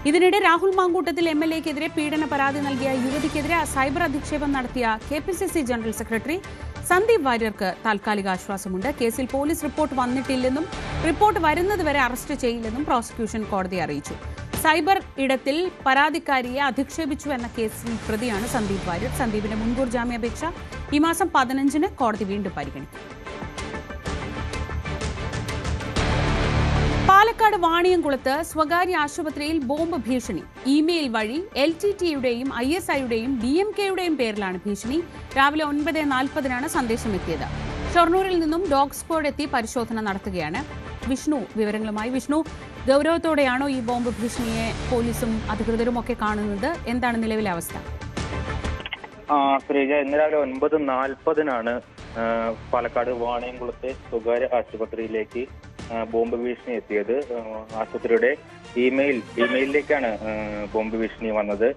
ഇതിനിടെ രാഹുൽ മാങ്കൂട്ടത്തിൽ MLA-ക്കെതിരെ പീഡന പരാതി നൽകിയ യുവതിക്കെതിരെ സൈബർ അധിക്ഷേപം നടത്തിയ KPCC ജനറൽ സെക്രട്ടറി സന്ദീപ് വാര്യർക്ക് താൽക്കാലിക ആശ്വാസമുണ്ട്. കേസിൽ പോലീസ് റിപ്പോർട്ട് വന്നിട്ടില്ലെന്നും റിപ്പോർട്ട് വരുന്നതുവരെ അറസ്റ്റ് ചെയ്യില്ലെന്നും പ്രോസിക്യൂഷൻ കോടതിയെ അറിയിച്ചു. സൈബർ ഇടത്തിൽ പരാതിക്കാരിയെ അധിക്ഷേപിച്ചു എന്ന കേസിൽ പ്രതിയാണ് സന്ദീപ് വാര്യർ. സന്ദീപിന്റെ മുൻകൂർ ജാമ്യാപേക്ഷ ഈ മാസം 15-ന് കോടതി വീണ്ടും പരിഗണിക്കും. പാലക്കാട് വാണിയംകുളത്ത് സ്വകാര്യ ആശുപത്രിയിൽ ബോംബ് ഭീഷണി. ഇമെയിൽ വഴി LTTE-യുടെയും ISI-യുടെയും DMK-യുടെയും പേരിലാണ് ഭീഷണി. രാവിലെ 9:40-നാണ് സന്ദേശം എത്തിയത്. ഷൊർണൂരിൽ നിന്നും ഡോഗ് സ്ക്വാഡ് എത്തി പരിശോധന നടത്തുകയാണ്. വിഷ്ണു വിവരങ്ങളുമായി. വിഷ്ണു, ഗൗരവത്തോടെയാണോ ഈ ബോംബ് ഭീഷണിയെ പോലീസും അധികൃതരും ഒക്കെ കാണുന്നത്? എന്താണ് നിലവിലെ അവസ്ഥ? ശ്രീജ, ഇന്ന് രാവിലെ 9:40-നാണ് പാലക്കാട് വാണിയംകുളത്തെ സ്വകാര്യ ആശുപത്രിയിലേക്ക് ബോംബ് ഭീഷണി എത്തിയത്. ആശുപത്രിയുടെ ഇമെയിലിലേക്കാണ് ബോംബ് ഭീഷണി വന്നത്.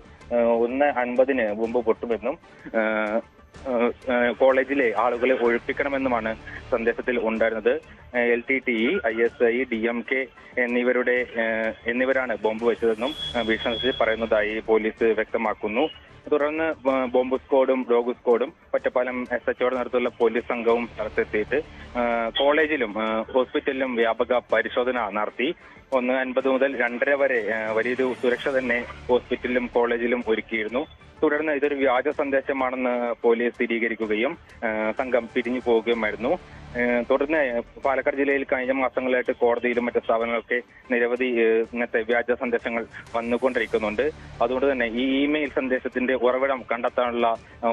1:50-ന് ബോംബ് പൊട്ടുമെന്നും കോളേജിലെ ആളുകളെ ഒഴിപ്പിക്കണമെന്നുമാണ് സന്ദേശത്തിൽ ഉണ്ടായിരുന്നത്. LTTE, ISI, DMK എന്നിവരാണ് ബോംബ് വെച്ചതെന്നും ഭീഷണി പറയുന്നതായി പോലീസ് വ്യക്തമാക്കുന്നു. തുടർന്ന് ബോംബ് സ്ക്വാഡും ഡോഗ് സ്ക്വാഡും ഒറ്റപ്പാലം SHOയുടെ നേതൃത്വത്തിലുള്ള പോലീസ് സംഘവും സ്ഥലത്തെത്തിയിട്ട് കോളേജിലും ഹോസ്പിറ്റലിലും വ്യാപക പരിശോധന നടത്തി. 1:50 മുതൽ 2:30 വരെ വലിയൊരു സുരക്ഷ തന്നെ ഹോസ്പിറ്റലിലും കോളേജിലും ഒരുക്കിയിരുന്നു. തുടർന്ന് ഇതൊരു വ്യാജ സന്ദേശമാണെന്ന് പോലീസ് സ്ഥിരീകരിക്കുകയും സംഘം പിരിഞ്ഞു പോവുകയുമായിരുന്നു. തുടർന്ന് പാലക്കാട് ജില്ലയിൽ കഴിഞ്ഞ മാസങ്ങളായിട്ട് കോടതിയിലും മറ്റ് സ്ഥാപനങ്ങളൊക്കെ നിരവധി ഇങ്ങനത്തെ വ്യാജ സന്ദേശങ്ങൾ വന്നുകൊണ്ടിരിക്കുന്നുണ്ട്. അതുകൊണ്ട് തന്നെ ഈ ഇമെയിൽ സന്ദേശത്തിന്റെ ഉറവിടം കണ്ടെത്താനുള്ള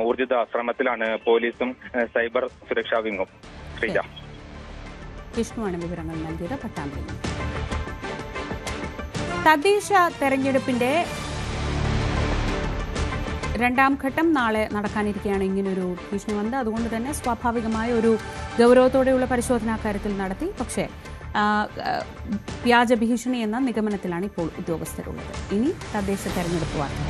ഊർജിത ശ്രമത്തിലാണ് പോലീസും സൈബർ സുരക്ഷാ വിങ്ങും. ശ്രീജ, വിഷ്ണുവാണ് വിവരങ്ങൾ നൽകിയത്. പട്ടാമ്പിയിൽ തദ്ദേശ തെരഞ്ഞെടുപ്പിന്റെ രണ്ടാം ഘട്ടം നാളെ നടക്കാനിരിക്കുകയാണ് ഇങ്ങനൊരു ഭീഷണി വന്നത്. അതുകൊണ്ട് തന്നെ സ്വാഭാവികമായ ഒരു ഗൗരവത്തോടെയുള്ള പരിശോധനാ കാര്യത്തിൽ നടത്തി. പക്ഷേ വ്യാജ ഭീഷണി എന്ന നിഗമനത്തിലാണ് ഇപ്പോൾ ഉദ്യോഗസ്ഥരുള്ളത്. ഇനി തദ്ദേശ തെരഞ്ഞെടുപ്പ് വാർത്ത.